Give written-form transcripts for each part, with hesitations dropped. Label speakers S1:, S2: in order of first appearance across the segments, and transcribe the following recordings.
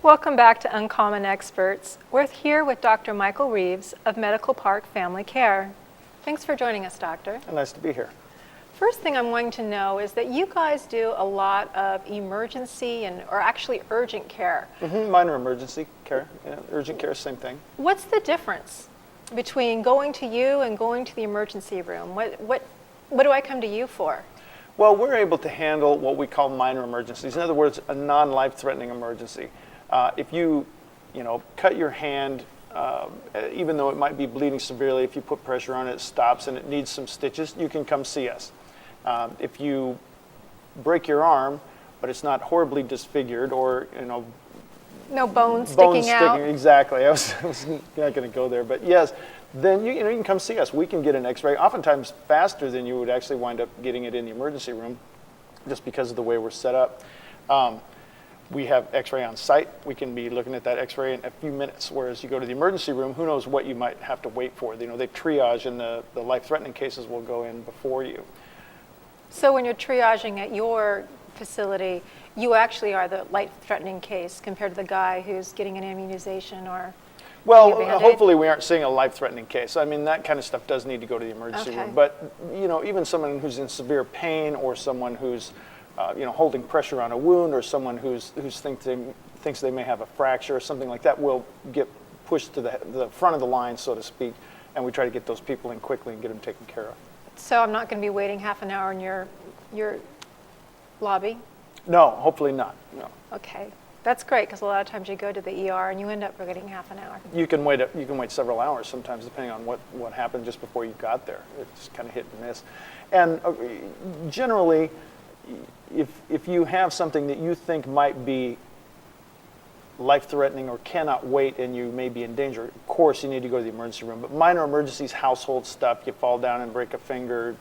S1: Welcome back to Uncommon Experts. We're here with Dr. Michael Reeves of Medical Park Family Care. Thanks for joining us, Doctor.
S2: Nice to be here.
S1: First thing I'm wanting to know is that you guys do a lot of emergency or actually urgent care.
S2: Minor emergency care, urgent care, same thing.
S1: What's the difference between going to you and going to the emergency room? What do I come to you for?
S2: Well, we're able to handle what we call minor emergencies. In other words, a non-life-threatening emergency. If you cut your hand, even though it might be bleeding severely, if you put pressure on it, it stops and it needs some stitches, you can come see us. If you break your arm, but it's not horribly disfigured or,
S1: no bones sticking out.
S2: Exactly. I was not going to go there, but yes, then you can come see us. We can get an X-ray, oftentimes faster than you would actually wind up getting it in the emergency room, just because of the way we're set up. We have X-ray on site. We can be looking at that X-ray in a few minutes, whereas you go to the emergency room, who knows what you might have to wait for. They triage, and the life-threatening cases will go in before you.
S1: So when you're triaging at your facility, you actually are the life-threatening case compared to the guy who's getting an immunization or
S2: well, hopefully we aren't seeing a life-threatening case. I mean, that kind of stuff does need to go to the emergency room. But, even someone who's in severe pain, or someone who's, holding pressure on a wound, or someone who's thinks they may have a fracture or something like that will get pushed to the front of the line, so to speak, and we try to get those people in quickly and get them taken care of.
S1: So I'm not going to be waiting half an hour in your lobby?
S2: No, hopefully not, no.
S1: Okay. That's great, because a lot of times you go to the ER and you end up getting half an hour.
S2: You can wait several hours sometimes, depending on what happened just before you got there. It's kind of hit and miss. And generally, if you have something that you think might be life-threatening or cannot wait and you may be in danger, of course you need to go to the emergency room. But minor emergencies, household stuff, you fall down and break a finger,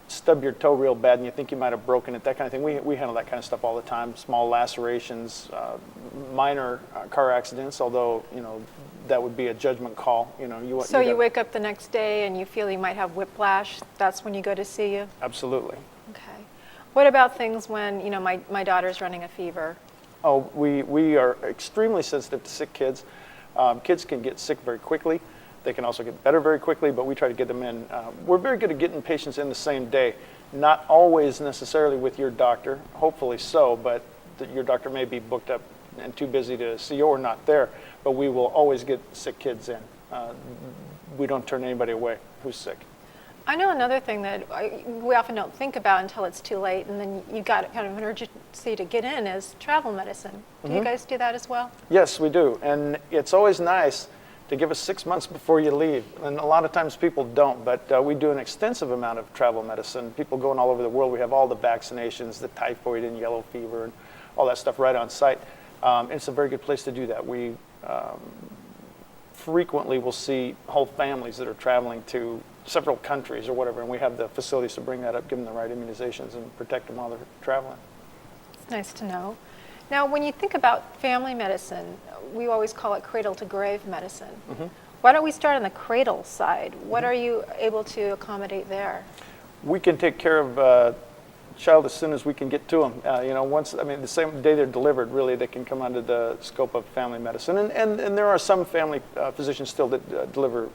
S2: stub your toe real bad and you think you might have broken it, that kind of thing. We handle that kind of stuff all the time. Small lacerations, minor car accidents, although, that would be a judgment call.
S1: So you wake up the next day and you feel you might have whiplash, that's when you go to see you?
S2: Absolutely.
S1: Okay. What about things when, my daughter's running a fever?
S2: Oh, we are extremely sensitive to sick kids. Kids can get sick very quickly. They can also get better very quickly, but we try to get them in. We're very good at getting patients in the same day. Not always necessarily with your doctor, hopefully so, but your doctor may be booked up and too busy to see you or not there, but we will always get sick kids in. We don't turn anybody away who's sick.
S1: I know another thing that we often don't think about until it's too late, and then you've got kind of an urgency to get in, is travel medicine. Do you guys do that as well? Yes,
S2: we do, and it's always nice to give us 6 months before you leave. And a lot of times people don't, but we do an extensive amount of travel medicine. People going all over the world. We have all the vaccinations, the typhoid and yellow fever and all that stuff right on site. It's a very good place to do that. We frequently will see whole families that are traveling to several countries or whatever, and we have the facilities to bring that up, give them the right immunizations, and protect them while they're traveling.
S1: It's nice to know. Now, when you think about family medicine, we always call it cradle-to-grave medicine. Why don't we start on the cradle side? What are you able to accommodate there?
S2: We can take care of a child as soon as we can get to them. The same day they're delivered, really, they can come under the scope of family medicine. And there are some family physicians still that deliver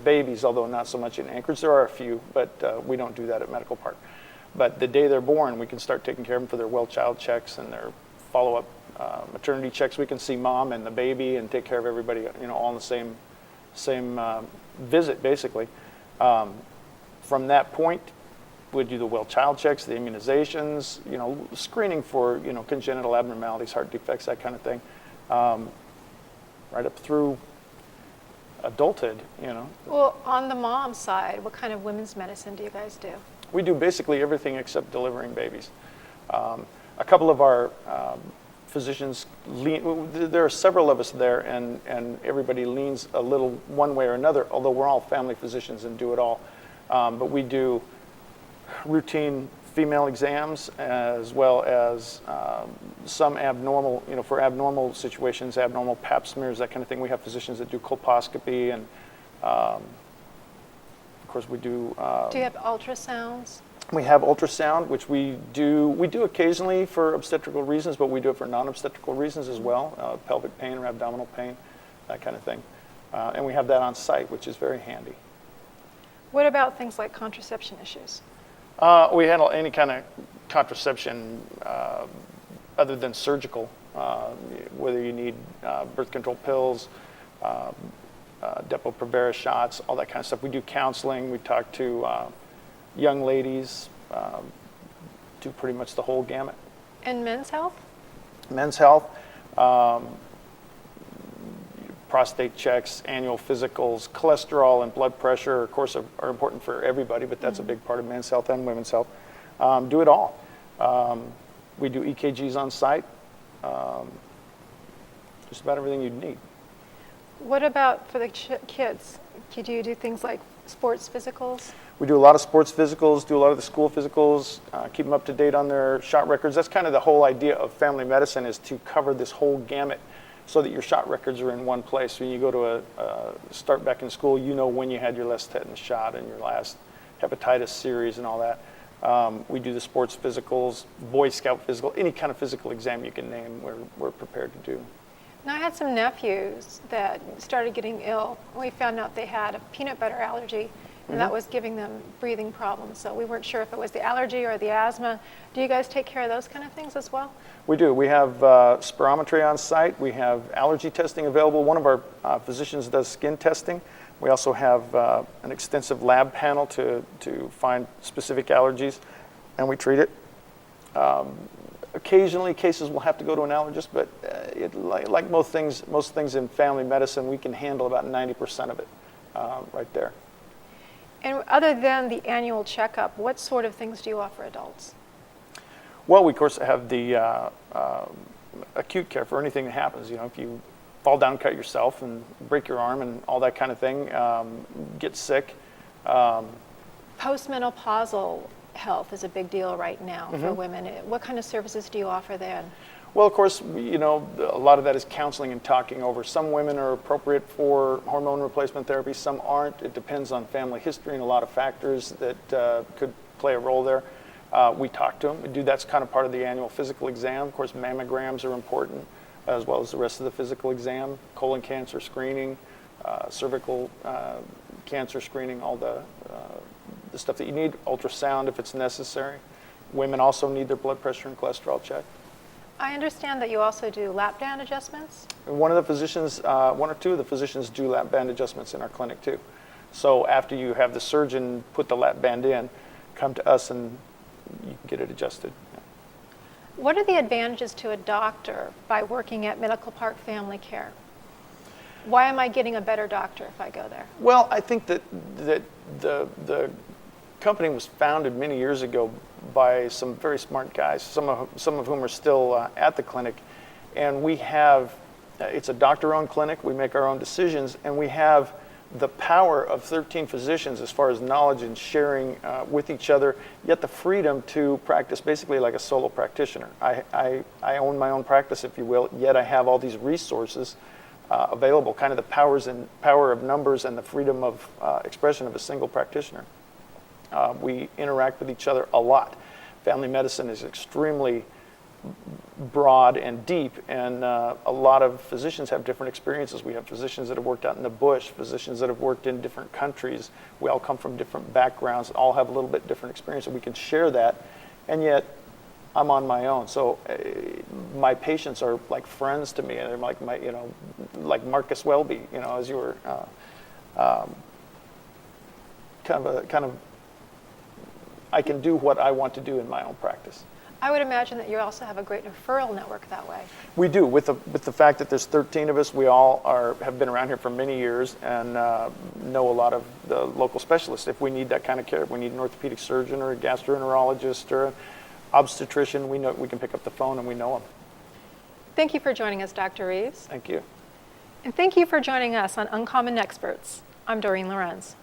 S2: babies, although not so much in Anchorage. There are a few, but we don't do that at Medical Park. But the day they're born, we can start taking care of them for their well-child checks and their follow-up maternity checks. We can see mom and the baby and take care of everybody, all in the same visit, basically. From that point, we do the well-child checks, the immunizations, screening for, congenital abnormalities, heart defects, that kind of thing, right up through adulthood,
S1: Well, on the mom side, what kind of women's medicine do you guys do?
S2: We do basically everything except delivering babies. A couple of our physicians there are several of us there, and everybody leans a little one way or another, although we're all family physicians and do it all. But we do routine female exams as well as some abnormal, for abnormal situations, abnormal pap smears, that kind of thing. We have physicians that do colposcopy, and of course we do.
S1: Do you have ultrasounds?
S2: We have ultrasound, which we do occasionally for obstetrical reasons, but we do it for non-obstetrical reasons as well, pelvic pain or abdominal pain, that kind of thing. And we have that on site, which is very handy.
S1: What about things like contraception issues?
S2: We handle any kind of contraception other than surgical, whether you need birth control pills, Depo-Provera shots, all that kind of stuff. We do counseling. We talk to young ladies, do pretty much the whole gamut.
S1: And men's health?
S2: Men's health, prostate checks, annual physicals, cholesterol and blood pressure, of course, are important for everybody, but that's a big part of men's health and women's health. Do it all. We do EKGs on site, just about everything you'd need.
S1: What about for the kids? Could you do things like sports physicals?
S2: We do a lot of sports physicals, do a lot of the school physicals, keep them up to date on their shot records. That's kind of the whole idea of family medicine, is to cover this whole gamut so that your shot records are in one place. When you go to start back in school, you know when you had your last tetanus shot and your last hepatitis series and all that. We do the sports physicals, Boy Scout physical, any kind of physical exam you can name, we're prepared to do.
S1: Now, I had some nephews that started getting ill. We found out they had a peanut butter allergy, and that was giving them breathing problems. So we weren't sure if it was the allergy or the asthma. Do you guys take care of those kind of things as well?
S2: We do. We have spirometry on site. We have allergy testing available. One of our physicians does skin testing. We also have an extensive lab panel to find specific allergies, and we treat it. Occasionally, cases will have to go to an allergist, but like most things in family medicine, we can handle about 90% of it right there.
S1: And other than the annual checkup, what sort of things do you offer adults?
S2: Well, we of course have the acute care for anything that happens. You know, if you fall down, cut yourself, and break your arm, and all that kind of thing, get sick.
S1: Postmenopausal health is a big deal right now for women. What kind of services do you offer then?
S2: Well, of course, you know, a lot of that is counseling and talking over. Some women are appropriate for hormone replacement therapy, some aren't. It depends on family history and a lot of factors that could play a role there. We talk to them. That's kind of part of the annual physical exam. Of course, mammograms are important, as well as the rest of the physical exam, colon cancer screening, cervical cancer screening, all the stuff that you need, ultrasound if it's necessary. Women also need their blood pressure and cholesterol checked.
S1: I understand that you also do lap band adjustments.
S2: And one or two of the physicians do lap band adjustments in our clinic too. So after you have the surgeon put the lap band in, come to us and you can get it adjusted.
S1: What are the advantages to a doctor by working at Medical Park Family Care? Why am I getting a better doctor if I go there?
S2: Well, I think that the company was founded many years ago by some very smart guys, some of whom are still at the clinic. And we have, it's a doctor-owned clinic, we make our own decisions, and we have the power of 13 physicians as far as knowledge and sharing with each other, yet the freedom to practice basically like a solo practitioner. I own my own practice, if you will, yet I have all these resources available, kind of the power of numbers and the freedom of expression of a single practitioner. We interact with each other a lot. Family medicine is extremely broad and deep, and a lot of physicians have different experiences. We have physicians that have worked out in the bush, physicians that have worked in different countries. We all come from different backgrounds, all have a little bit different experience, and we can share that, and yet I'm on my own. So my patients are like friends to me, and they're like like Marcus Welby, as you were kind of I can do what I want to do in my own practice.
S1: I would imagine that you also have a great referral network that way.
S2: We do. With the fact that there's 13 of us, we all have been around here for many years and know a lot of the local specialists. If we need that kind of care, if we need an orthopedic surgeon or a gastroenterologist or an obstetrician, we can pick up the phone and we know them.
S1: Thank you for joining us, Dr. Reeves.
S2: Thank you.
S1: And thank you for joining us on Uncommon Experts. I'm Doreen Lorenz.